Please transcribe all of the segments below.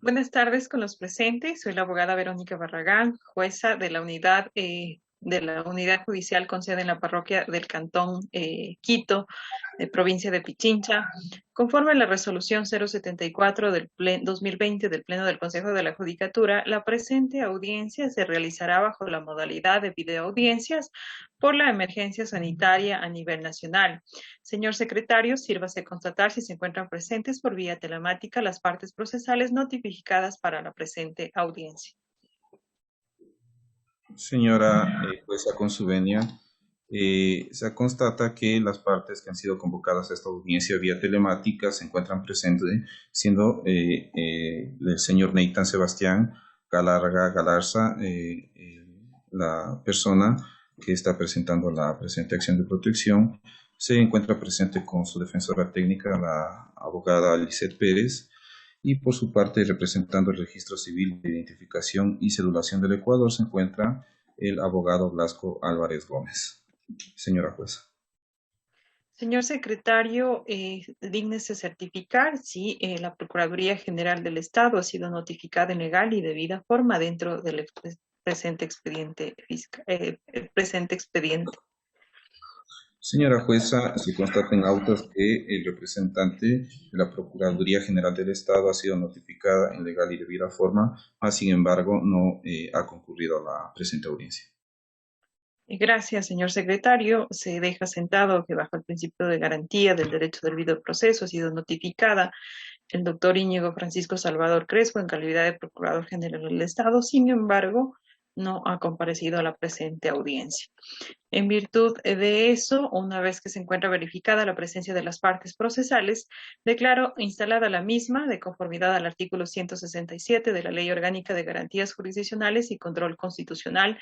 Buenas tardes con los presentes. Soy la abogada Verónica Barragán, jueza de la unidad judicial con sede en la parroquia del Cantón Quito, de provincia de Pichincha. Conforme a la resolución 074 del 2020 del Pleno del Consejo de la Judicatura, la presente audiencia se realizará bajo la modalidad de videoaudiencias por la emergencia sanitaria a nivel nacional. Señor secretario, sírvase constatar si se encuentran presentes por vía telemática las partes procesales notificadas para la presente audiencia. Señora jueza con su venia, se constata que las partes que han sido convocadas a esta audiencia vía telemática se encuentran presentes, siendo el señor Neitan Sebastián Galarga Galarza, la persona que está presentando la presente acción de protección. Se encuentra presente con su defensora técnica, la abogada Lisette Pérez, y por su parte, representando el Registro Civil de Identificación y Cedulación del Ecuador, se encuentra el abogado Blasco Álvarez Gómez. Señora jueza. Señor secretario, dígnese certificar si la Procuraduría General del Estado ha sido notificada en legal y debida forma dentro del presente expediente presente expediente. Señora jueza, se constata en autos que el representante de la Procuraduría General del Estado ha sido notificada en legal y debida forma, mas sin embargo no ha concurrido a la presente audiencia. Gracias, señor secretario. Se deja sentado que bajo el principio de garantía del derecho del debido proceso ha sido notificada el doctor Íñigo Francisco Salvador Crespo en calidad de Procurador General del Estado. Sin embargo, no ha comparecido a la presente audiencia. En virtud de eso, una vez que se encuentra verificada la presencia de las partes procesales, declaro instalada la misma de conformidad al artículo 167 de la Ley Orgánica de Garantías Jurisdiccionales y Control Constitucional.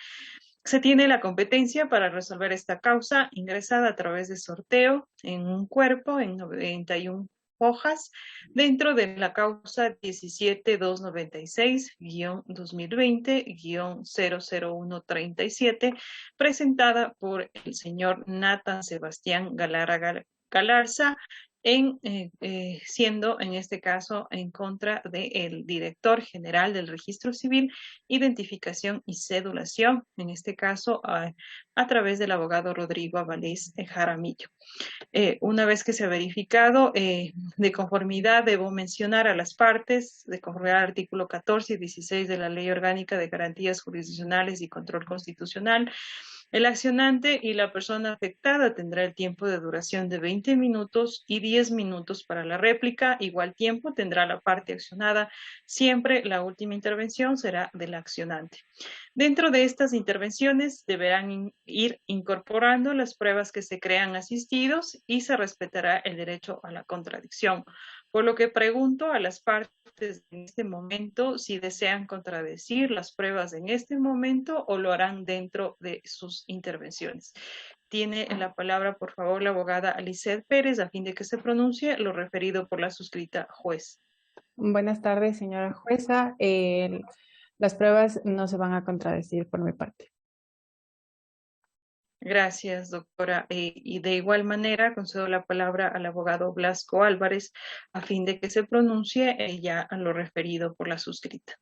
Se tiene la competencia para resolver esta causa ingresada a través de sorteo en un cuerpo en 91 hojas dentro de la causa 17296-2020-00137 presentada por el señor Nathan Sebastián Galarza siendo en este caso en contra del director general del Registro Civil, Identificación y Cedulación, en este caso a través del abogado Rodrigo Avalés Jaramillo. Una vez que se ha verificado, de conformidad, debo mencionar a las partes, de conformidad al artículo 14 y 16 de la Ley Orgánica de Garantías Jurisdiccionales y Control Constitucional. El accionante y la persona afectada tendrá el tiempo de duración de 20 minutos y 10 minutos para la réplica. Igual tiempo tendrá la parte accionada. Siempre la última intervención será del accionante. Dentro de estas intervenciones deberán ir incorporando las pruebas que se crean asistidos y se respetará el derecho a la contradicción. Por lo que pregunto a las partes en este momento si desean contradecir las pruebas en este momento o lo harán dentro de sus intervenciones. Tiene la palabra, por favor, la abogada Lisette Pérez a fin de que se pronuncie lo referido por la suscrita juez. Buenas tardes, señora jueza. Las pruebas no se van a contradecir por mi parte. Gracias, doctora. Y de igual manera, concedo la palabra al abogado Blasco Álvarez a fin de que se pronuncie ya a lo referido por la suscrita.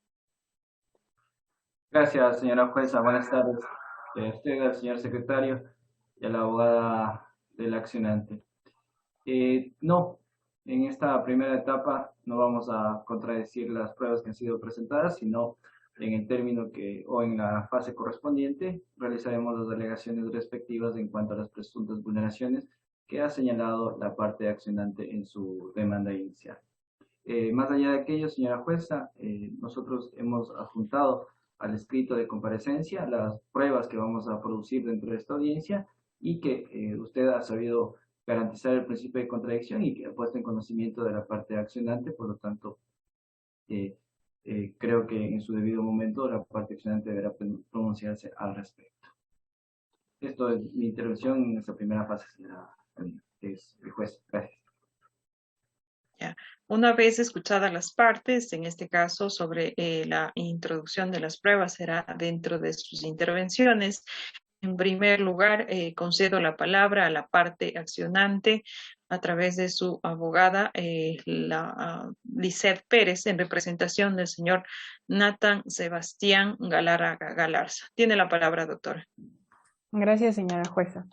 Gracias, señora jueza. Buenas tardes. A usted, al señor secretario y a la abogada del accionante. No, en esta primera etapa no vamos a contradecir las pruebas que han sido presentadas, sino en el término o en la fase correspondiente realizaremos las alegaciones respectivas en cuanto a las presuntas vulneraciones que ha señalado la parte accionante en su demanda inicial. Más allá de aquello, señora jueza, nosotros hemos adjuntado al escrito de comparecencia las pruebas que vamos a producir dentro de esta audiencia y que usted ha sabido garantizar el principio de contradicción y que ha puesto en conocimiento de la parte accionante, por lo tanto, creo que en su debido momento la parte accionante deberá pronunciarse al respecto. Esto es mi intervención en esta primera fase, señora juez. Gracias. Ya. Una vez escuchadas las partes, en este caso sobre la introducción de las pruebas será dentro de sus intervenciones. En primer lugar, concedo la palabra a la parte accionante a través de su abogada, Lisset Pérez, en representación del señor Nathan Sebastián Galarraga Galarza. Tiene la palabra, doctora. Gracias, señora jueza.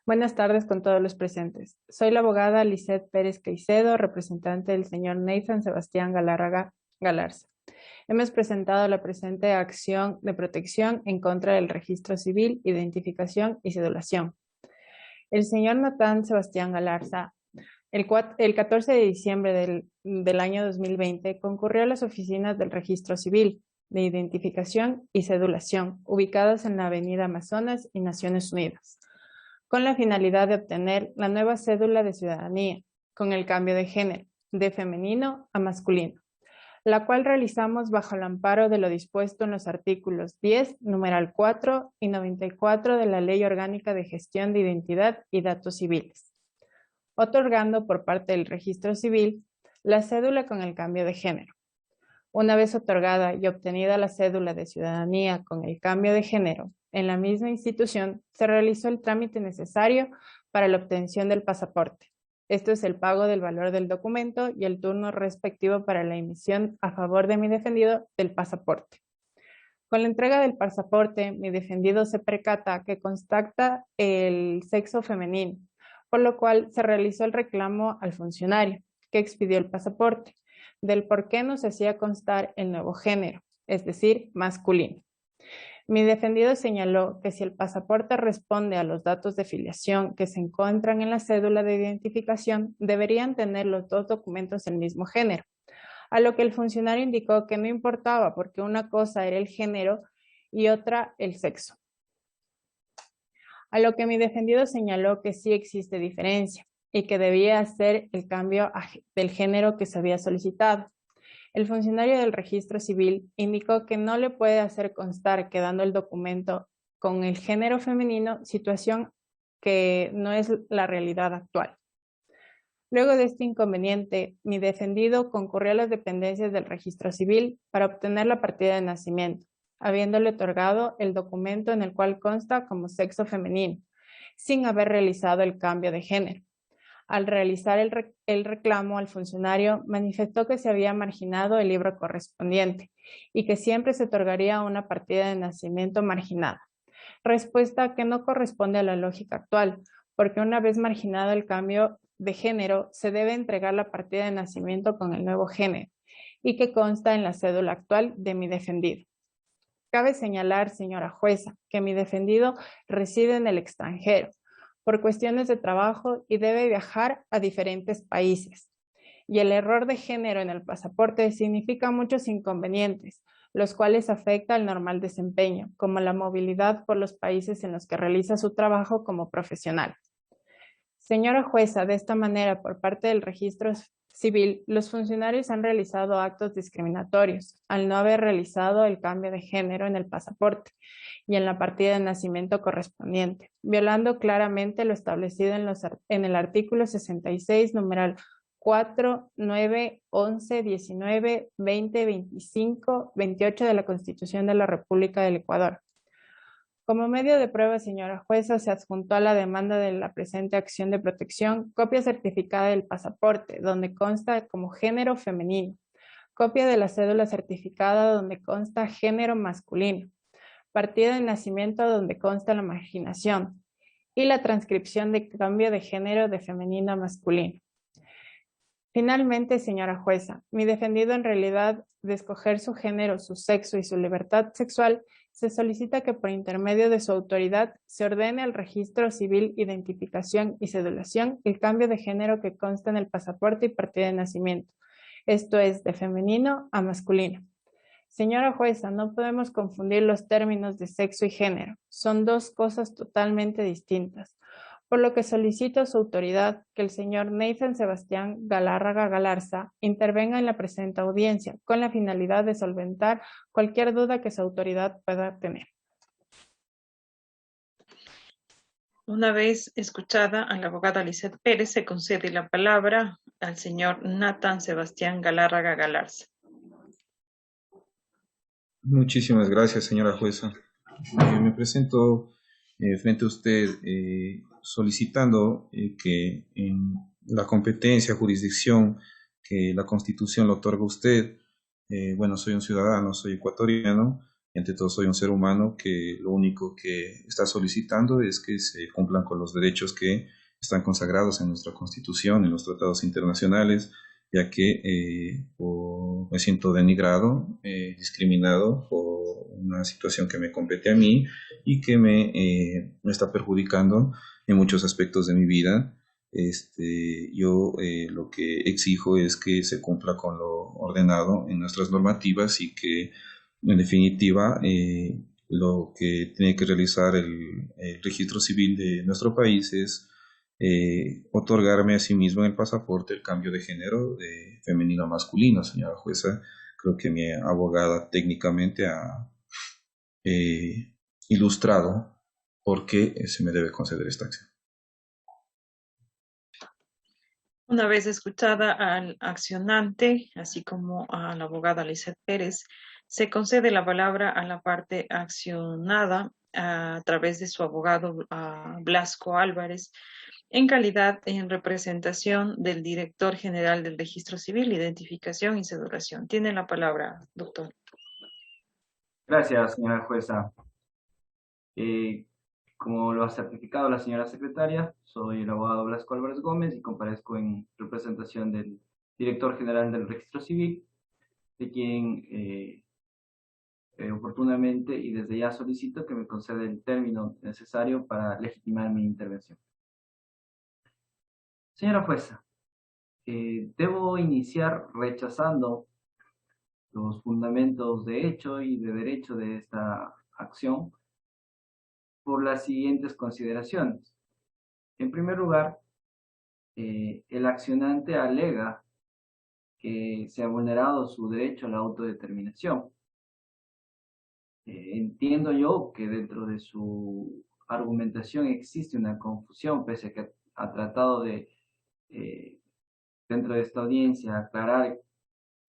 Buenas tardes con todos los presentes. Soy la abogada Lisset Pérez Caicedo, representante del señor Nathan Sebastián Galarraga Galarza. Hemos presentado la presente acción de protección en contra del registro civil, identificación y cedulación. El señor Nathan Sebastián Galarza, el 14 de diciembre del año 2020, concurrió a las oficinas del registro civil, de identificación y cedulación, ubicadas en la avenida Amazonas y Naciones Unidas, con la finalidad de obtener la nueva cédula de ciudadanía, con el cambio de género, de femenino a masculino, la cual realizamos bajo el amparo de lo dispuesto en los artículos 10, numeral 4 y 94 de la Ley Orgánica de Gestión de Identidad y Datos Civiles, otorgando por parte del Registro Civil la cédula con el cambio de género. Una vez otorgada y obtenida la cédula de ciudadanía con el cambio de género, en la misma institución se realizó el trámite necesario para la obtención del pasaporte. Esto es el pago del valor del documento y el turno respectivo para la emisión a favor de mi defendido del pasaporte. Con la entrega del pasaporte, mi defendido se percata que constata el sexo femenino, por lo cual se realizó el reclamo al funcionario que expidió el pasaporte, del por qué no se hacía constar el nuevo género, es decir, masculino. Mi defendido señaló que si el pasaporte responde a los datos de filiación que se encuentran en la cédula de identificación, deberían tener los dos documentos del mismo género, a lo que el funcionario indicó que no importaba porque una cosa era el género y otra el sexo. A lo que mi defendido señaló que sí existe diferencia y que debía hacer el cambio del género que se había solicitado. El funcionario del registro civil indicó que no le puede hacer constar quedando el documento con el género femenino, situación que no es la realidad actual. Luego de este inconveniente, mi defendido concurrió a las dependencias del registro civil para obtener la partida de nacimiento, habiéndole otorgado el documento en el cual consta como sexo femenino, sin haber realizado el cambio de género. Al realizar el reclamo al funcionario, manifestó que se había marginado el libro correspondiente y que siempre se otorgaría una partida de nacimiento marginada. Respuesta que no corresponde a la lógica actual, porque una vez marginado el cambio de género, se debe entregar la partida de nacimiento con el nuevo género y que consta en la cédula actual de mi defendido. Cabe señalar, señora jueza, que mi defendido reside en el extranjero por cuestiones de trabajo y debe viajar a diferentes países. Y el error de género en el pasaporte significa muchos inconvenientes, los cuales afectan al normal desempeño, como la movilidad por los países en los que realiza su trabajo como profesional. Señora jueza, de esta manera, por parte del registro civil, los funcionarios han realizado actos discriminatorios al no haber realizado el cambio de género en el pasaporte y en la partida de nacimiento correspondiente, violando claramente lo establecido en el artículo 66, numeral 4, 9, 11, 19, 20, 25, 28 de la Constitución de la República del Ecuador. Como medio de prueba, señora jueza, se adjuntó a la demanda de la presente acción de protección copia certificada del pasaporte, donde consta como género femenino, copia de la cédula certificada donde consta género masculino, partida de nacimiento donde consta la marginación y la transcripción de cambio de género de femenino a masculino. Finalmente, señora jueza, mi defendido en realidad de escoger su género, su sexo y su libertad sexual, se solicita que por intermedio de su autoridad se ordene al registro civil, identificación y cedulación el cambio de género que consta en el pasaporte y partida de nacimiento. Esto es de femenino a masculino. Señora jueza, no podemos confundir los términos de sexo y género. Son dos cosas totalmente distintas. Por lo que solicito a su autoridad que el señor Nathan Sebastián Galarraga Galarza intervenga en la presente audiencia con la finalidad de solventar cualquier duda que su autoridad pueda tener. Una vez escuchada a la abogada Lisset Pérez, se concede la palabra al señor Nathan Sebastián Galarraga Galarza. Muchísimas gracias, señora jueza. Me presento frente a usted solicitando que en la competencia, jurisdicción que la Constitución le otorga a usted, bueno, soy un ciudadano, soy ecuatoriano, y ante todo soy un ser humano que lo único que está solicitando es que se cumplan con los derechos que están consagrados en nuestra Constitución, en los tratados internacionales, ya que me siento denigrado, discriminado por una situación que me compete a mí y que me está perjudicando en muchos aspectos de mi vida. Yo lo que exijo es que se cumpla con lo ordenado en nuestras normativas y que en definitiva lo que tiene que realizar el registro civil de nuestro país es otorgarme a sí mismo en el pasaporte el cambio de género de femenino a masculino, señora jueza. Creo que mi abogada técnicamente ha ilustrado por qué se me debe conceder esta acción. Una vez escuchada al accionante, así como a la abogada Lizeth Pérez, se concede la palabra a la parte accionada a través de su abogado Blasco Álvarez, en representación del director general del Registro Civil, Identificación y Cedulación. Tiene la palabra, doctor. Gracias, señora jueza. Como lo ha certificado la señora secretaria, soy el abogado Blasco Álvarez Gómez y comparezco en representación del director general del Registro Civil, de quien oportunamente y desde ya solicito que me conceda el término necesario para legitimar mi intervención. Señora jueza, debo iniciar rechazando los fundamentos de hecho y de derecho de esta acción por las siguientes consideraciones. En primer lugar, el accionante alega que se ha vulnerado su derecho a la autodeterminación. Entiendo yo que dentro de su argumentación existe una confusión, pese a que ha tratado de, dentro de esta audiencia, aclarar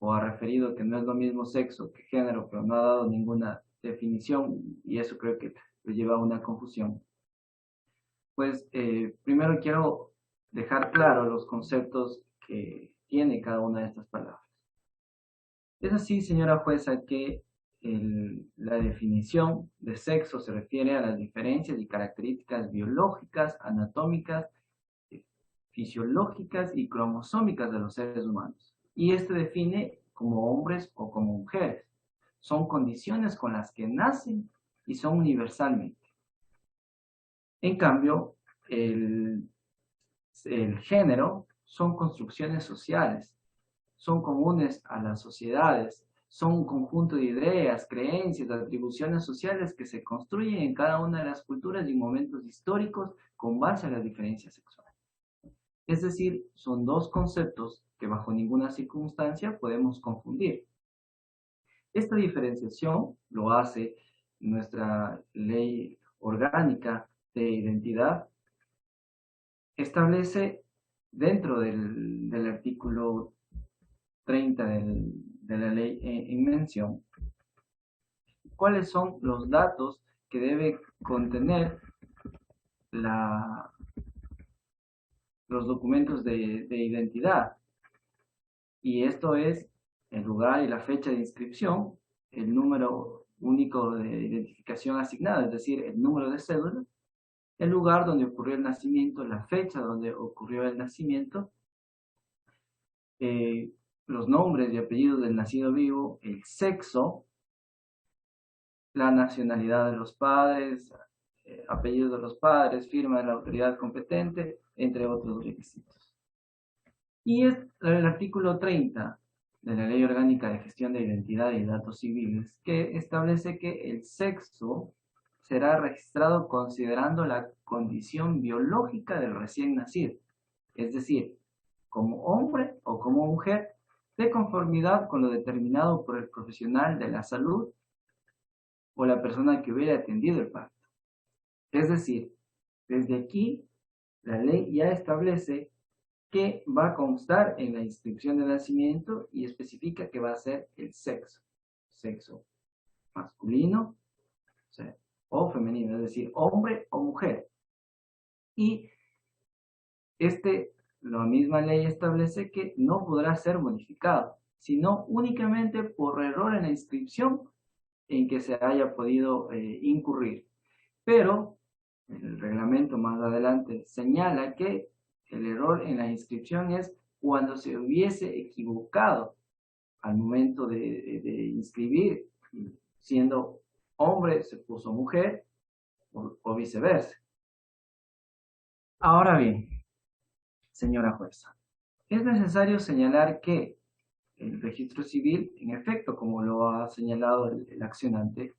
o ha referido que no es lo mismo sexo que género, pero no ha dado ninguna definición y eso creo que le lleva a una confusión. Pues primero quiero dejar claro los conceptos que tiene cada una de estas palabras. Es así, señora jueza, que la definición de sexo se refiere a las diferencias y características biológicas, anatómicas, fisiológicas y cromosómicas de los seres humanos. Y este define como hombres o como mujeres. Son condiciones con las que nacen y son universalmente. En cambio, el género son construcciones sociales, son comunes a las sociedades, son un conjunto de ideas, creencias, atribuciones sociales que se construyen en cada una de las culturas y momentos históricos con base a las diferencias sexuales. Es decir, son dos conceptos que bajo ninguna circunstancia podemos confundir. Esta diferenciación lo hace nuestra ley orgánica de identidad, establece dentro del artículo 30 de la ley en mención cuáles son los datos que debe contener los documentos de identidad. Y esto es el lugar y la fecha de inscripción, el número único de identificación asignado, es decir, el número de cédula, el lugar donde ocurrió el nacimiento, la fecha donde ocurrió el nacimiento, los nombres y apellidos del nacido vivo, el sexo, la nacionalidad de los padres, apellidos de los padres, firma de la autoridad competente, entre otros requisitos. Y es el artículo 30 de la Ley Orgánica de Gestión de Identidad y Datos Civiles que establece que el sexo será registrado considerando la condición biológica del recién nacido, es decir, como hombre o como mujer, de conformidad con lo determinado por el profesional de la salud o la persona que hubiera atendido el parto. Es decir, desde aquí la ley ya establece que va a constar en la inscripción de nacimiento y especifica que va a ser el sexo. Sexo masculino, o sea, o femenino, es decir, hombre o mujer. Y la misma ley establece que no podrá ser modificado, sino únicamente por error en la inscripción en que se haya podido incurrir. Pero el reglamento más adelante señala que el error en la inscripción es cuando se hubiese equivocado al momento de inscribir, siendo hombre se puso mujer o viceversa. Ahora bien, señora jueza, es necesario señalar que el registro civil, en efecto, como lo ha señalado el accionante,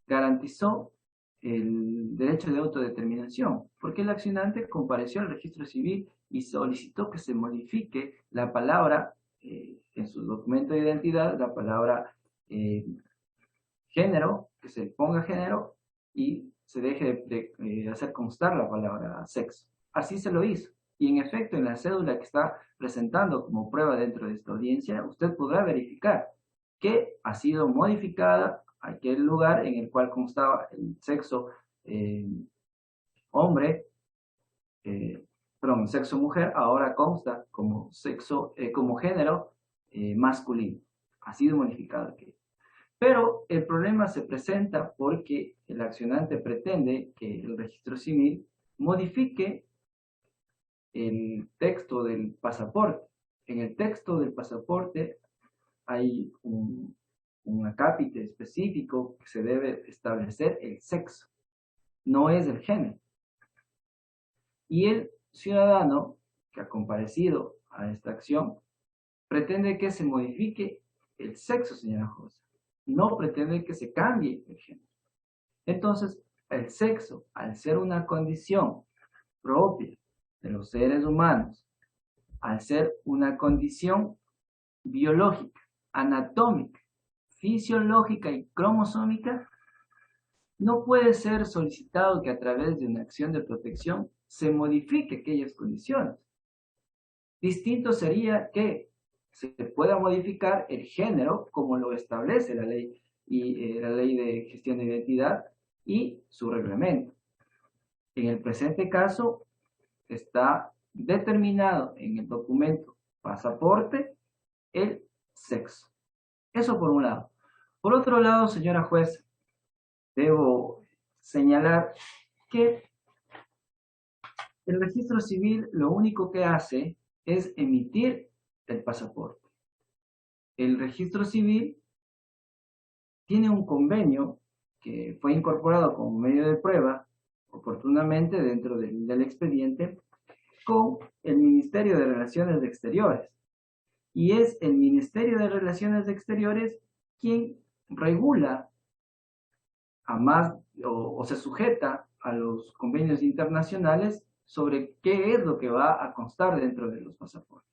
garantizó el derecho de autodeterminación, porque el accionante compareció al registro civil y solicitó que se modifique la palabra en su documento de identidad, la palabra género, que se ponga género y se deje de hacer constar la palabra sexo. Así se lo hizo. Y en efecto, en la cédula que está presentando como prueba dentro de esta audiencia, usted podrá verificar que ha sido modificada aquel lugar en el cual constaba el sexo hombre, perdón, sexo mujer, ahora consta como sexo, como género masculino. Ha sido modificado aquello. Pero el problema se presenta porque el accionante pretende que el registro civil modifique el texto del pasaporte. En el texto del pasaporte hay un acápite específico que se debe establecer el sexo, no es el género. Y el ciudadano que ha comparecido a esta acción pretende que se modifique el sexo, señora jueza. No pretende que se cambie el género. Entonces, el sexo, al ser una condición propia de los seres humanos, al ser una condición biológica, anatómica, fisiológica y cromosómica, no puede ser solicitado que a través de una acción de protección se modifique aquellas condiciones. Distinto sería que se pueda modificar el género como lo establece la ley y la ley de gestión de identidad y su reglamento. En el presente caso está determinado en el documento pasaporte el sexo. Eso por un lado. Por otro lado, señora juez, debo señalar que el registro civil lo único que hace es emitir el pasaporte. El registro civil tiene un convenio que fue incorporado como medio de prueba, oportunamente dentro del expediente, con el Ministerio de Relaciones Exteriores. Y es el Ministerio de Relaciones Exteriores quien regula a más o se sujeta a los convenios internacionales sobre qué es lo que va a constar dentro de los pasaportes.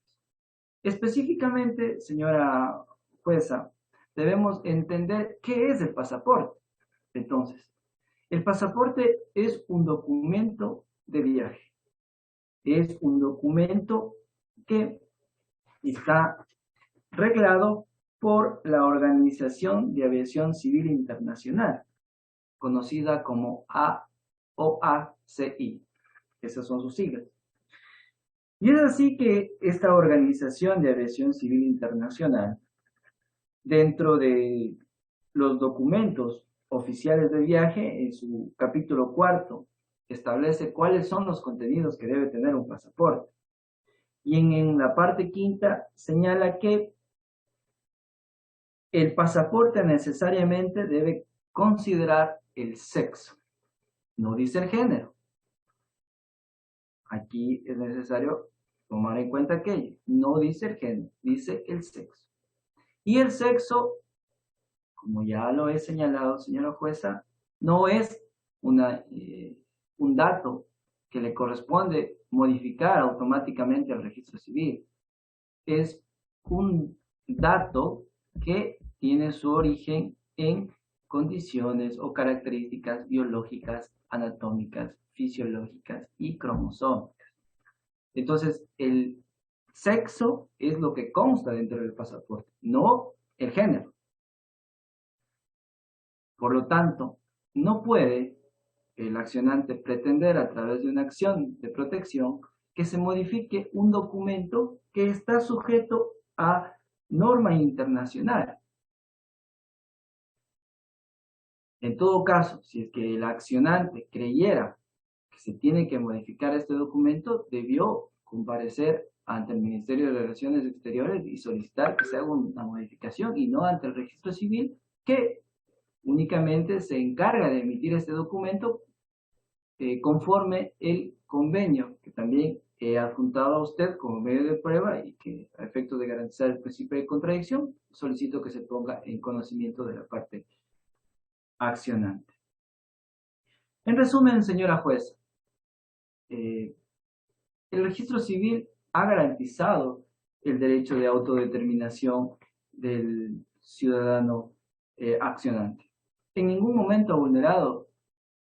Específicamente, señora jueza, debemos entender qué es el pasaporte. Entonces, el pasaporte es un documento de viaje. Es un documento que está reglado por la Organización de Aviación Civil Internacional, conocida como OACI. Esas son sus siglas. Y es así que esta Organización de Aviación Civil Internacional, dentro de los documentos oficiales de viaje, en su capítulo 4, establece cuáles son los contenidos que debe tener un pasaporte. Y en la parte 5 señala que el pasaporte necesariamente debe considerar el sexo, no dice el género. Aquí es necesario tomar en cuenta aquello, no dice el género, dice el sexo. Y el sexo, como ya lo he señalado, señora jueza, no es un dato que le corresponde modificar automáticamente al registro civil. Es un dato que tiene su origen en condiciones o características biológicas, anatómicas, fisiológicas y cromosómicas. Entonces, el sexo es lo que consta dentro del pasaporte, no el género. Por lo tanto, no puede el accionante pretender a través de una acción de protección que se modifique un documento que está sujeto a norma internacional. En todo caso, si es que el accionante creyera que se tiene que modificar este documento, debió comparecer ante el Ministerio de Relaciones Exteriores y solicitar que se haga una modificación y no ante el registro civil, que únicamente se encarga de emitir este documento conforme el convenio que también he adjuntado a usted como medio de prueba y que a efectos de garantizar el principio de contradicción, solicito que se ponga en conocimiento de la parte accionante. En resumen, señora jueza, el registro civil ha garantizado el derecho de autodeterminación del ciudadano accionante. En ningún momento ha vulnerado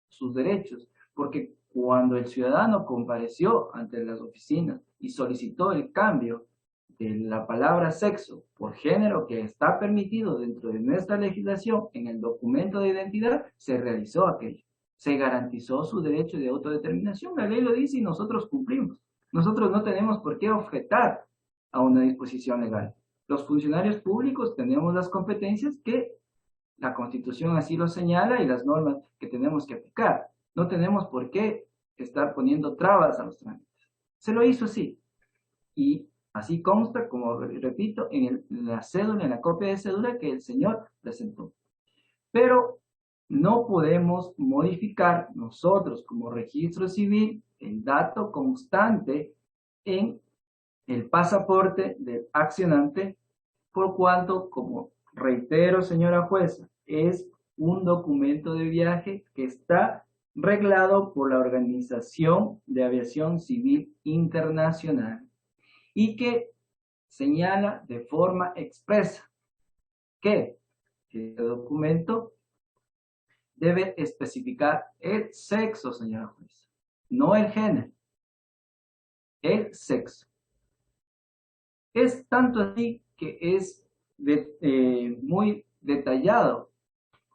sus derechos, porque cuando el ciudadano compareció ante las oficinas y solicitó el cambio de la palabra sexo por género, que está permitido dentro de nuestra legislación en el documento de identidad, se realizó aquello. Se garantizó su derecho de autodeterminación. La ley lo dice y nosotros cumplimos. Nosotros no tenemos por qué objetar a una disposición legal. Los funcionarios públicos tenemos las competencias que la Constitución así lo señala y las normas que tenemos que aplicar. No tenemos por qué estar poniendo trabas a los trámites. Se lo hizo así. Y así consta, como repito, en la cédula, en la copia de cédula que el señor presentó. Pero no podemos modificar nosotros como registro civil el dato constante en el pasaporte del accionante, por cuanto, como reitero, señora jueza, es un documento de viaje que está reglado por la Organización de Aviación Civil Internacional y que señala de forma expresa que el documento debe especificar el sexo, señora jueza, no el género, el sexo. Es tanto así que es muy detallado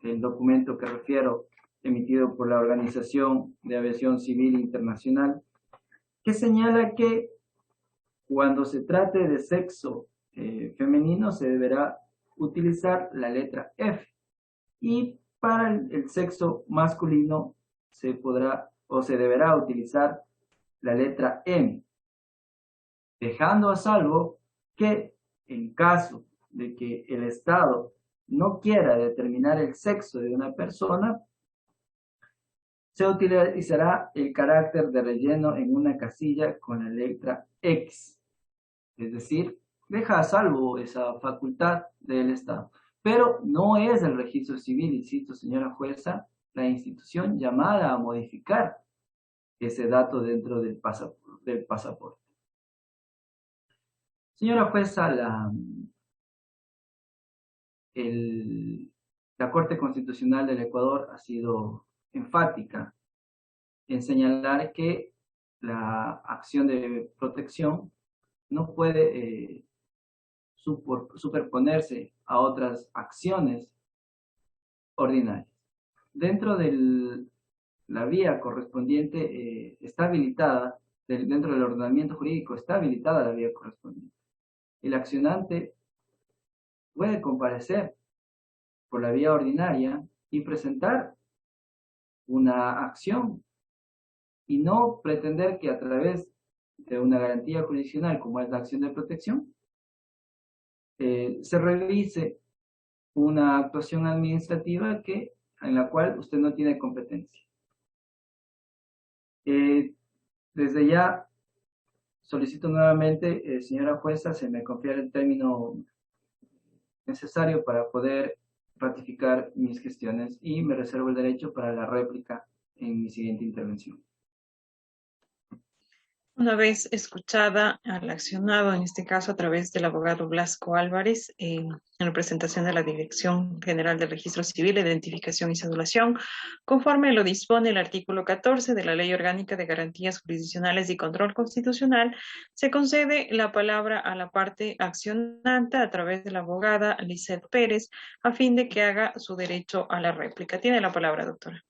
el documento que refiero, emitido por la Organización de Aviación Civil Internacional, que señala que cuando se trate de sexo femenino se deberá utilizar la letra F, y para el sexo masculino se podrá o se deberá utilizar la letra M, dejando a salvo que en caso de que el Estado no quiera determinar el sexo de una persona, se utilizará el carácter de relleno en una casilla con la letra X. Es decir, deja a salvo esa facultad del Estado. Pero no es el registro civil, insisto, señora jueza, la institución llamada a modificar ese dato dentro del pasaporte. Señora jueza, la Corte Constitucional del Ecuador ha sido enfática en señalar que la acción de protección no puede superponerse a otras acciones ordinarias. Dentro de la vía correspondiente está habilitada, dentro del ordenamiento jurídico está habilitada la vía correspondiente. El accionante puede comparecer por la vía ordinaria y presentar una acción y no pretender que a través de una garantía jurisdiccional como es la acción de protección se realice una actuación administrativa en la cual usted no tiene competencia. Desde ya solicito nuevamente, señora jueza, se me confiere el término necesario para poder ratificar mis gestiones y me reservo el derecho para la réplica en mi siguiente intervención. Una vez escuchada al accionado, en este caso a través del abogado Blasco Álvarez, en representación de la Dirección General del Registro Civil, Identificación y Cedulación, conforme lo dispone el artículo 14 de la Ley Orgánica de Garantías Jurisdiccionales y Control Constitucional, se concede la palabra a la parte accionante a través de la abogada Lisette Pérez, a fin de que haga su derecho a la réplica. Tiene la palabra, doctora.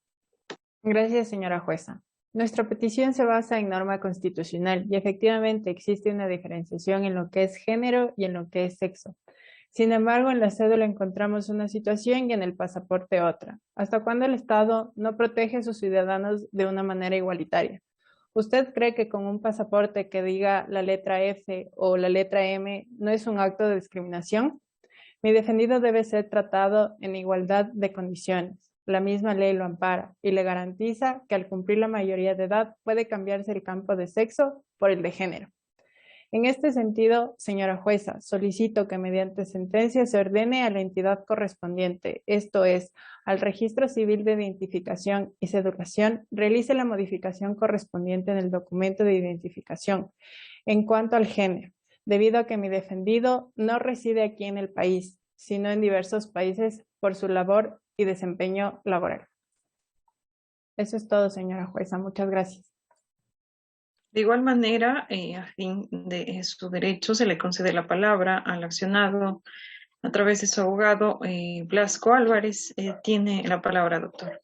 Gracias, señora jueza. Nuestra petición se basa en norma constitucional y efectivamente existe una diferenciación en lo que es género y en lo que es sexo. Sin embargo, en la cédula encontramos una situación y en el pasaporte otra. ¿Hasta cuándo el Estado no protege a sus ciudadanos de una manera igualitaria? ¿Usted cree que con un pasaporte que diga la letra F o la letra M no es un acto de discriminación? Mi defendido debe ser tratado en igualdad de condiciones. La misma ley lo ampara y le garantiza que al cumplir la mayoría de edad puede cambiarse el campo de sexo por el de género. En este sentido, señora jueza, solicito que mediante sentencia se ordene a la entidad correspondiente, esto es, al Registro Civil de Identificación y Cedulación, realice la modificación correspondiente en el documento de identificación en cuanto al género, debido a que mi defendido no reside aquí en el país, sino en diversos países por su labor y desempeño laboral. Eso es todo, señora jueza. Muchas gracias. De igual manera, a fin de su derecho, se le concede la palabra al accionado a través de su abogado, Blasco Álvarez. Tiene la palabra, doctor.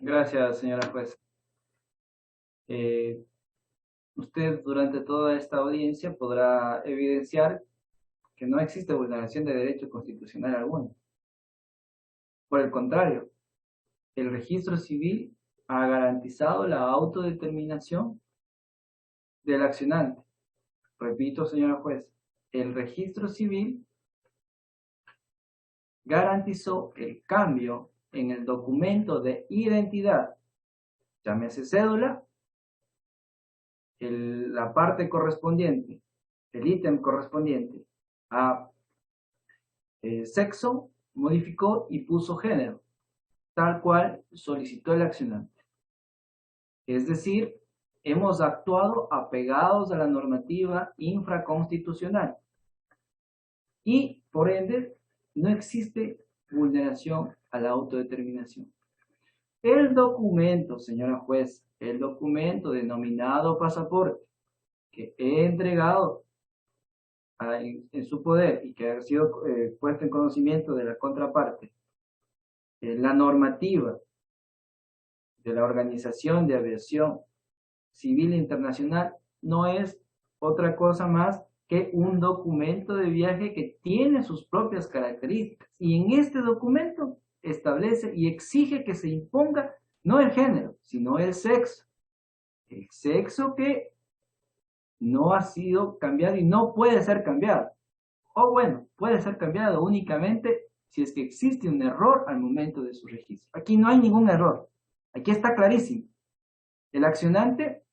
Gracias, señora jueza. Usted durante toda esta audiencia podrá evidenciar que no existe vulneración de derecho constitucional alguno. Por el contrario, el registro civil ha garantizado la autodeterminación del accionante. Repito, señora juez, el registro civil garantizó el cambio en el documento de identidad, llámese cédula, la parte correspondiente, el ítem correspondiente a sexo, modificó y puso género, tal cual solicitó el accionante. Es decir, hemos actuado apegados a la normativa infraconstitucional y, por ende, no existe vulneración a la autodeterminación. El documento, señora juez, el documento denominado pasaporte que he entregado en su poder y que ha sido puesto en conocimiento de la contraparte, la normativa de la Organización de Aviación Civil Internacional no es otra cosa más que un documento de viaje que tiene sus propias características. Y en este documento establece y exige que se imponga no el género, sino el sexo. El sexo que no ha sido cambiado y no puede ser cambiado. O bueno, puede ser cambiado únicamente si es que existe un error al momento de su registro. Aquí no hay ningún error. Aquí está clarísimo. El accionante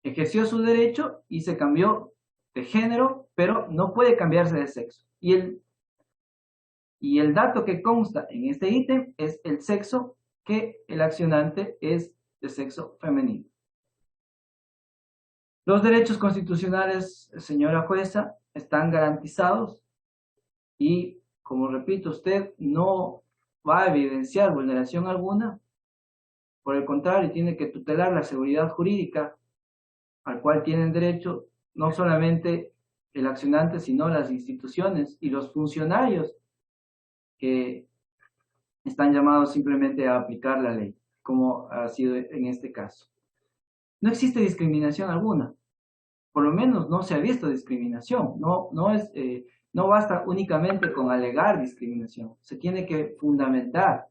ejerció su derecho y se cambió de género, pero no puede cambiarse de sexo. Y el dato que consta en este ítem es el sexo, que el accionante es de sexo femenino. Los derechos constitucionales, señora jueza, están garantizados y, como repito, usted no va a evidenciar vulneración alguna. Por el contrario, tiene que tutelar la seguridad jurídica al cual tienen derecho no solamente el accionante, sino las instituciones y los funcionarios que están llamados simplemente a aplicar la ley, como ha sido en este caso. No existe discriminación alguna, por lo menos no se ha visto discriminación, no basta únicamente con alegar discriminación, se tiene que fundamentar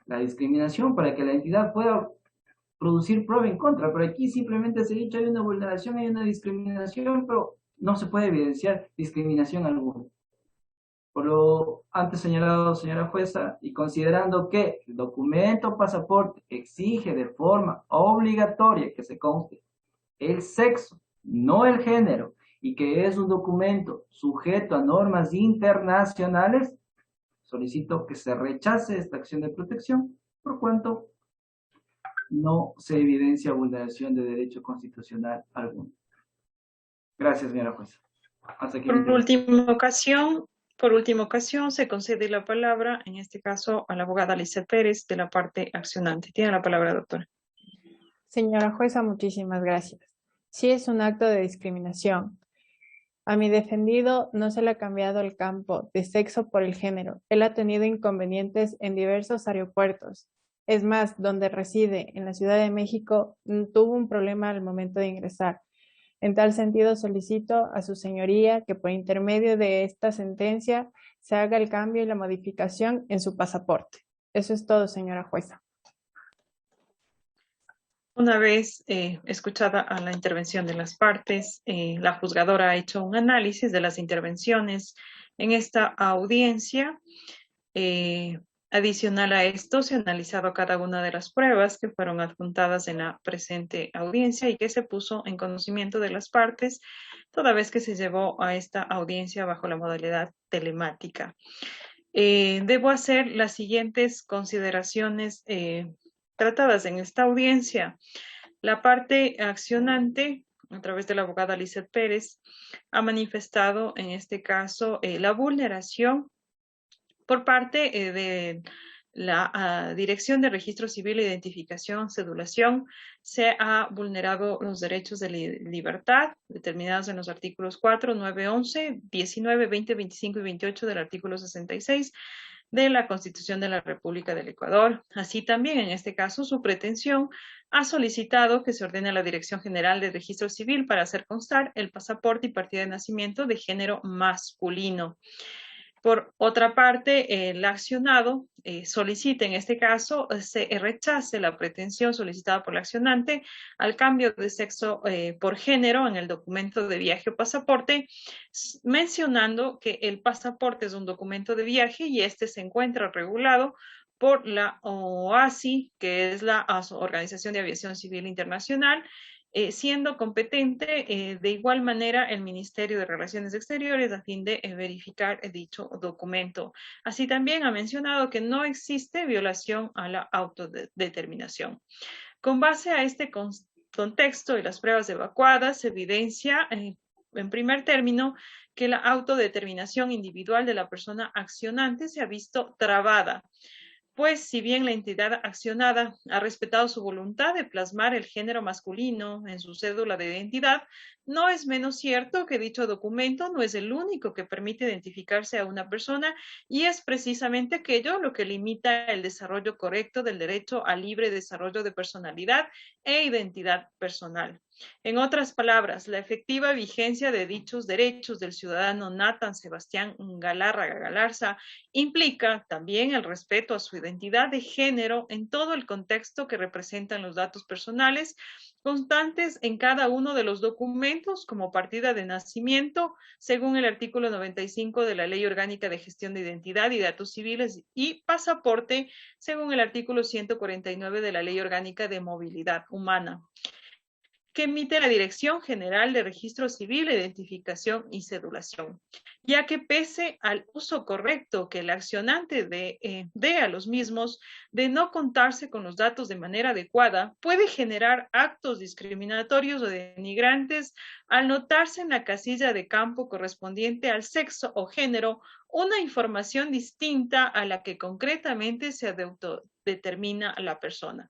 la discriminación para que la entidad pueda producir prueba en contra, pero aquí simplemente se ha dicho hay una vulneración, hay una discriminación, pero no se puede evidenciar discriminación alguna. Por lo antes señalado, señora jueza, y considerando que el documento pasaporte exige de forma obligatoria que se conste el sexo, no el género, y que es un documento sujeto a normas internacionales, solicito que se rechace esta acción de protección, por cuanto no se evidencia vulneración de derecho constitucional alguno. Gracias, señora jueza. Hasta aquí. Por última ocasión, se concede la palabra, en este caso, a la abogada Lizeth Pérez, de la parte accionante. Tiene la palabra, doctora. Señora jueza, muchísimas gracias. Sí es un acto de discriminación. A mi defendido no se le ha cambiado el campo de sexo por el género. Él ha tenido inconvenientes en diversos aeropuertos Es más, donde reside, en la Ciudad de México, tuvo un problema al momento de ingresar. En tal sentido, solicito a su señoría que por intermedio de esta sentencia se haga el cambio y la modificación en su pasaporte. Eso es todo, señora jueza. Una vez escuchada a la intervención de las partes, la juzgadora ha hecho un análisis de las intervenciones en esta audiencia. Adicional a esto, se ha analizado cada una de las pruebas que fueron adjuntadas en la presente audiencia y que se puso en conocimiento de las partes, toda vez que se llevó a esta audiencia bajo la modalidad telemática. Debo hacer las siguientes consideraciones tratadas en esta audiencia. La parte accionante, a través de la abogada Lizeth Pérez, ha manifestado en este caso la vulneración por parte de la Dirección de Registro Civil, Identificación, Cedulación. Se ha vulnerado los derechos de libertad determinados en los artículos 4, 9, 11, 19, 20, 25 y 28 del artículo 66 de la Constitución de la República del Ecuador. Así también, en este caso, su pretensión ha solicitado que se ordene a la Dirección General de Registro Civil para hacer constar el pasaporte y partida de nacimiento de género masculino. Por otra parte, el accionado solicita, en este caso, se rechace la pretensión solicitada por el accionante al cambio de sexo por género en el documento de viaje o pasaporte, mencionando que el pasaporte es un documento de viaje y este se encuentra regulado por la OACI, que es la Organización de Aviación Civil Internacional, siendo competente de igual manera el Ministerio de Relaciones Exteriores a fin de verificar dicho documento. Así también ha mencionado que no existe violación a la autodeterminación. Con base a este contexto y las pruebas evacuadas, se evidencia en primer término que la autodeterminación individual de la persona accionante se ha visto trabada. Pues si bien la entidad accionada ha respetado su voluntad de plasmar el género masculino en su cédula de identidad, no es menos cierto que dicho documento no es el único que permite identificarse a una persona y es precisamente aquello lo que limita el desarrollo correcto del derecho al libre desarrollo de personalidad e identidad personal. En otras palabras, la efectiva vigencia de dichos derechos del ciudadano Nathan Sebastián Galárraga Galarza implica también el respeto a su identidad de género en todo el contexto que representan los datos personales constantes en cada uno de los documentos como partida de nacimiento, según el artículo 95 de la Ley Orgánica de Gestión de Identidad y Datos Civiles, y pasaporte, según el artículo 149 de la Ley Orgánica de Movilidad Humana, que emite la Dirección General de Registro Civil, Identificación y Cedulación, ya que pese al uso correcto que el accionante dé a los mismos de no contarse con los datos de manera adecuada, puede generar actos discriminatorios o denigrantes al notarse en la casilla de campo correspondiente al sexo o género una información distinta a la que concretamente se autodetermina la persona.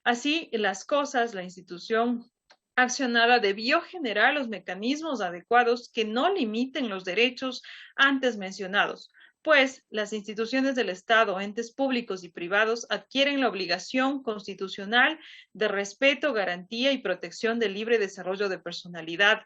Así las cosas, la institución accionada debió generar los mecanismos adecuados que no limiten los derechos antes mencionados, pues las instituciones del Estado, entes públicos y privados adquieren la obligación constitucional de respeto, garantía y protección del libre desarrollo de personalidad.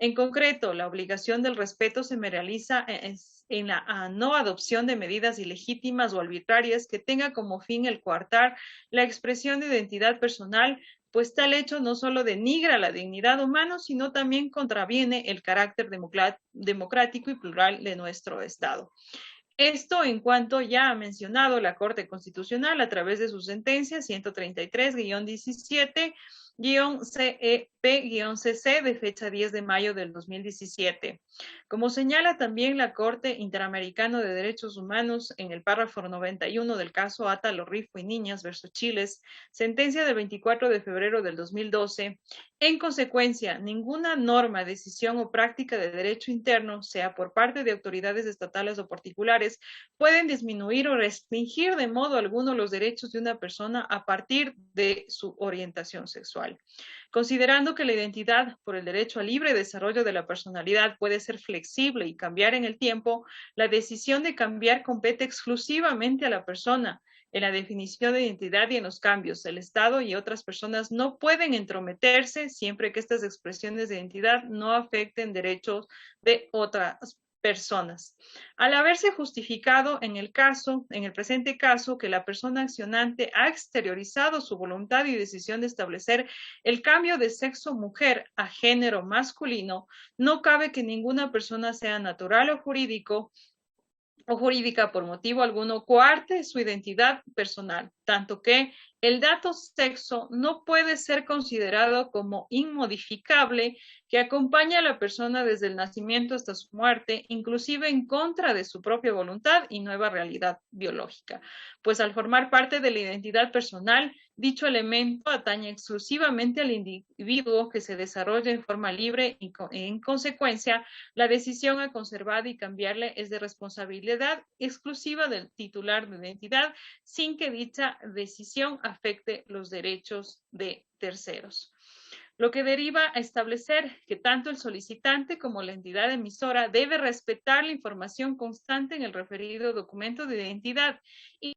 En concreto, la obligación del respeto se realiza en la no adopción de medidas ilegítimas o arbitrarias que tenga como fin el coartar la expresión de identidad personal, pues tal hecho no solo denigra la dignidad humana, sino también contraviene el carácter democrático y plural de nuestro Estado. Esto en cuanto ya ha mencionado la Corte Constitucional a través de su sentencia 133-17-CEP-CC de fecha 10 de mayo del 2017. Como señala también la Corte Interamericana de Derechos Humanos en el párrafo 91 del caso Átalo Rifo y Niñas versus Chiles, sentencia del 24 de febrero del 2012, en consecuencia, ninguna norma, decisión o práctica de derecho interno, sea por parte de autoridades estatales o particulares, pueden disminuir o restringir de modo alguno los derechos de una persona a partir de su orientación sexual. Considerando que la identidad por el derecho al libre desarrollo de la personalidad puede ser flexible y cambiar en el tiempo, la decisión de cambiar compete exclusivamente a la persona. en la definición de identidad y en los cambios. El Estado y otras personas no pueden entrometerse siempre que estas expresiones de identidad no afecten derechos de otras personas. Al haberse justificado en el presente caso, que la persona accionante ha exteriorizado su voluntad y decisión de establecer el cambio de sexo mujer a género masculino, no cabe que ninguna persona, sea natural o jurídica por motivo alguno, coarte su identidad personal, tanto que el dato sexo no puede ser considerado como inmodificable, que acompaña a la persona desde el nacimiento hasta su muerte, inclusive en contra de su propia voluntad y nueva realidad biológica, pues al formar parte de la identidad personal, dicho elemento atañe exclusivamente al individuo, que se desarrolla en forma libre y en consecuencia la decisión a conservar y cambiarle es de responsabilidad exclusiva del titular de identidad, sin que dicha decisión afecte los derechos de terceros. Lo que deriva a establecer que tanto el solicitante como la entidad emisora debe respetar la información constante en el referido documento de identidad y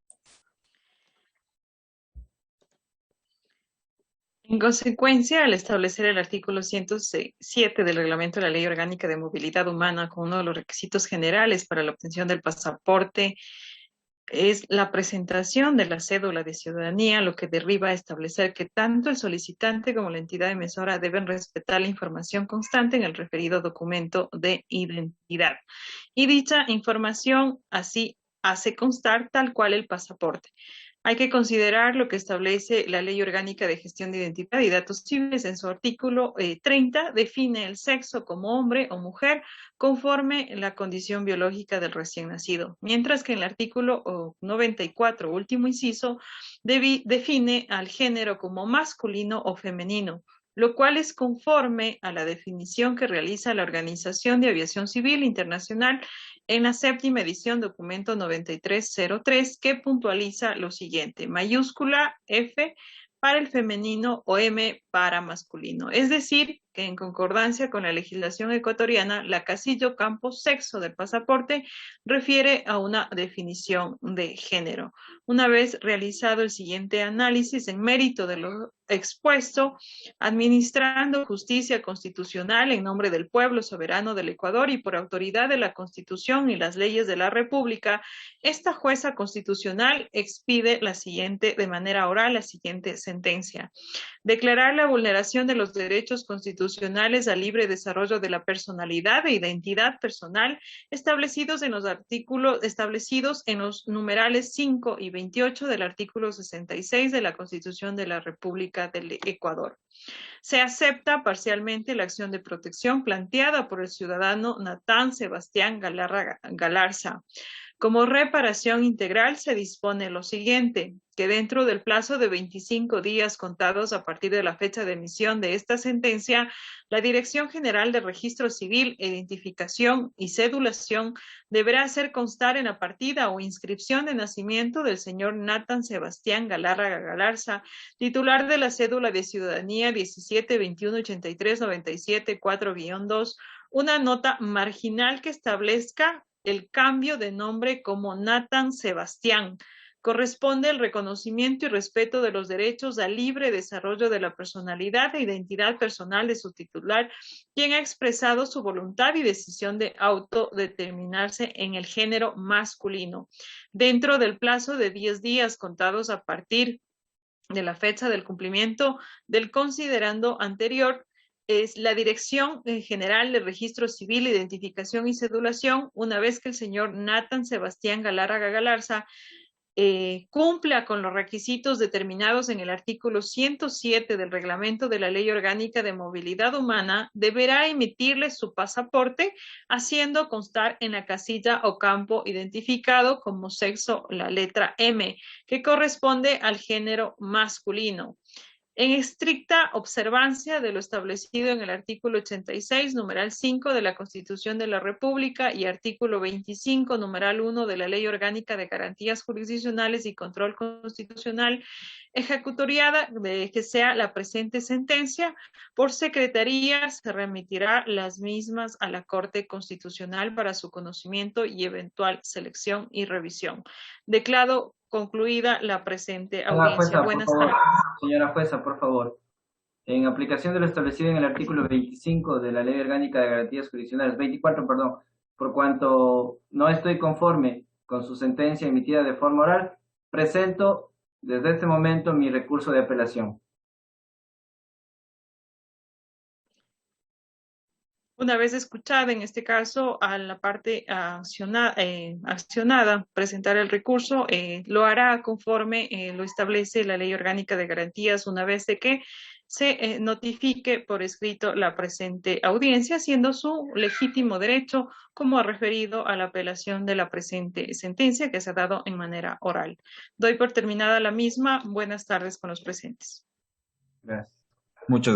en consecuencia, al establecer el artículo 107 del Reglamento de la Ley Orgánica de Movilidad Humana como uno de los requisitos generales para la obtención del pasaporte es la presentación de la cédula de ciudadanía, lo que deriva a establecer que tanto el solicitante como la entidad emisora deben respetar la información constante en el referido documento de identidad. Y dicha información así hace constar tal cual el pasaporte. Hay que considerar lo que establece la Ley Orgánica de Gestión de Identidad y Datos Civiles. En su artículo 30 define el sexo como hombre o mujer conforme la condición biológica del recién nacido, mientras que en el artículo 94, último inciso, define al género como masculino o femenino, lo cual es conforme a la definición que realiza la Organización de Aviación Civil Internacional en la séptima edición, documento 9303, que puntualiza lo siguiente: mayúscula F para el femenino o M para masculino. Es decir, que en concordancia con la legislación ecuatoriana, la casilla o campo sexo del pasaporte refiere a una definición de género. Una vez realizado el siguiente análisis en mérito de lo expuesto, administrando justicia constitucional en nombre del pueblo soberano del Ecuador y por autoridad de la Constitución y las leyes de la República, esta jueza constitucional expide de manera oral la siguiente sentencia: declarar la vulneración de los derechos constitucionales al libre desarrollo de la personalidad e identidad personal establecidos en los numerales 5 y 28 del artículo 66 de la Constitución de la República del Ecuador. Se acepta parcialmente la acción de protección planteada por el ciudadano Natán Sebastián Galarza. Como reparación integral se dispone lo siguiente: que dentro del plazo de 25 días contados a partir de la fecha de emisión de esta sentencia, la Dirección General de Registro Civil, Identificación y Cedulación deberá hacer constar en la partida o inscripción de nacimiento del señor Natán Sebastián Galárraga Galarza, titular de la cédula de ciudadanía 17218397-4-2, una nota marginal que establezca el cambio de nombre como Natán Sebastián. Corresponde el reconocimiento y respeto de los derechos al libre desarrollo de la personalidad e identidad personal de su titular, quien ha expresado su voluntad y decisión de autodeterminarse en el género masculino. Dentro del plazo de 10 días contados a partir de la fecha del cumplimiento del considerando anterior, es la Dirección General de Registro Civil, Identificación y Cedulación, una vez que el señor Natán Sebastián Galárraga Galarza cumpla con los requisitos determinados en el artículo 107 del Reglamento de la Ley Orgánica de Movilidad Humana, deberá emitirle su pasaporte, haciendo constar en la casilla o campo identificado como sexo la letra M, que corresponde al género masculino, en estricta observancia de lo establecido en el artículo 86, numeral 5 de la Constitución de la República y artículo 25, numeral 1 de la Ley Orgánica de Garantías Jurisdiccionales y Control Constitucional, ejecutoriada de que sea la presente sentencia, por secretaría se remitirá las mismas a la Corte Constitucional para su conocimiento y eventual selección y revisión. Declaro concluida la presente audiencia. Buenas tardes. Señora jueza, por favor. En aplicación de lo establecido en el artículo 25 de la Ley Orgánica de Garantías Jurisdiccionales, 24, perdón, por cuanto no estoy conforme con su sentencia emitida de forma oral, presento desde este momento mi recurso de apelación. Una vez escuchada, en este caso, a la parte accionada presentar el recurso, lo hará conforme lo establece la Ley Orgánica de Garantías una vez de que se notifique por escrito la presente audiencia, siendo su legítimo derecho como referido a la apelación de la presente sentencia que se ha dado en manera oral. Doy por terminada la misma. Buenas tardes con los presentes. Gracias. Muchas